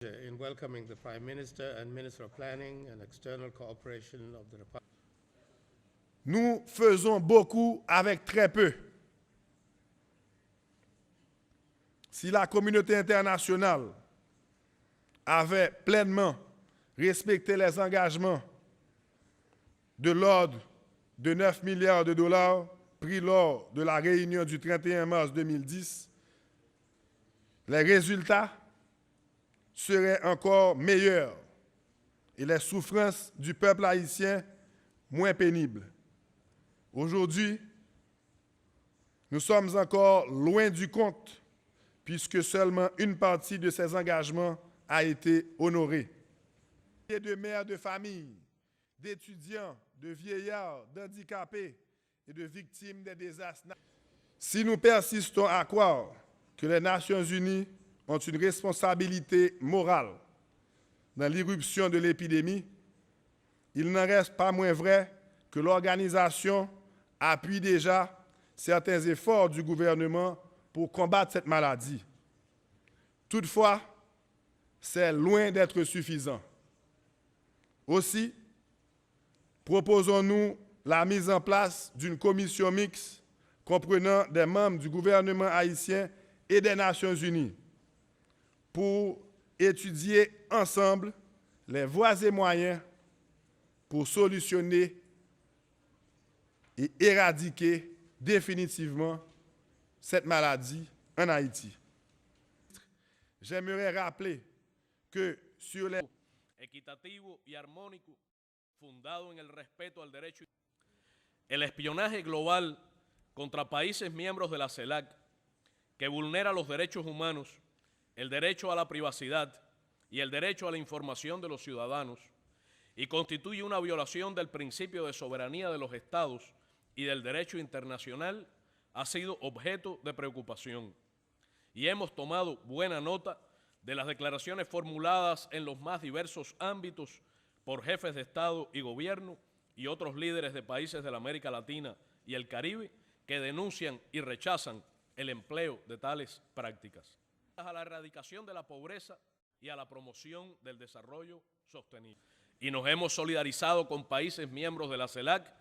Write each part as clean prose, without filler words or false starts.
In welcoming the Prime Minister and Minister of Planning and External Cooperation of the Republic. Nous faisons beaucoup avec très peu. Si la communauté internationale avait pleinement respecté les engagements de l'ordre de 9 milliards de dollars pris lors de la réunion du 31 mars 2010, les résultats seraient encore meilleurs et les souffrances du peuple haïtien moins pénibles. Aujourd'hui, nous sommes encore loin du compte puisque seulement une partie de ces engagements a été honorée. Et de mères de famille, d'étudiants, de vieillards, d'handicapés et de victimes des désastres. Si nous persistons à croire que les Nations Unies ont une responsabilité morale dans l'irruption de l'épidémie, il n'en reste pas moins vrai que l'organisation appuie déjà certains efforts du gouvernement pour combattre cette maladie. Toutefois, c'est loin d'être suffisant. Aussi, proposons-nous la mise en place d'une commission mixte comprenant des membres du gouvernement haïtien et des Nations Unies pour étudier ensemble les voies et moyens pour solutionner et éradiquer définitivement cette maladie en Haïti. J'aimerais rappeler que sur les equitativo y armónico, fundado en el respeto al derecho. El espionaje global contra países miembros de la CELAC, que vulnera los derechos humanos, el derecho a la privacidad y el derecho a la información de los ciudadanos, y constituye una violación del principio de soberanía de los Estados y del derecho internacional, ha sido objeto de preocupación. Y hemos tomado buena nota de las declaraciones formuladas en los más diversos ámbitos por jefes de Estado y Gobierno y otros líderes de países de la América Latina y el Caribe que denuncian y rechazan el empleo de tales prácticas. A la erradicación de la pobreza y a la promoción del desarrollo sostenible. Y nos hemos solidarizado con países miembros de la CELAC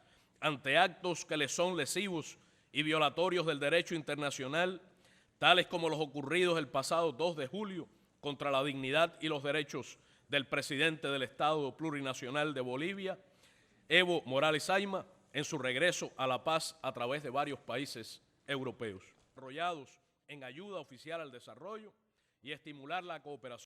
ante actos que les son lesivos y violatorios del derecho internacional, tales como los ocurridos el pasado 2 de julio contra la dignidad y los derechos del presidente del Estado Plurinacional de Bolivia, Evo Morales Ayma, en su regreso a la paz a través de varios países europeos, desarrollados en ayuda oficial al desarrollo y estimular la cooperación.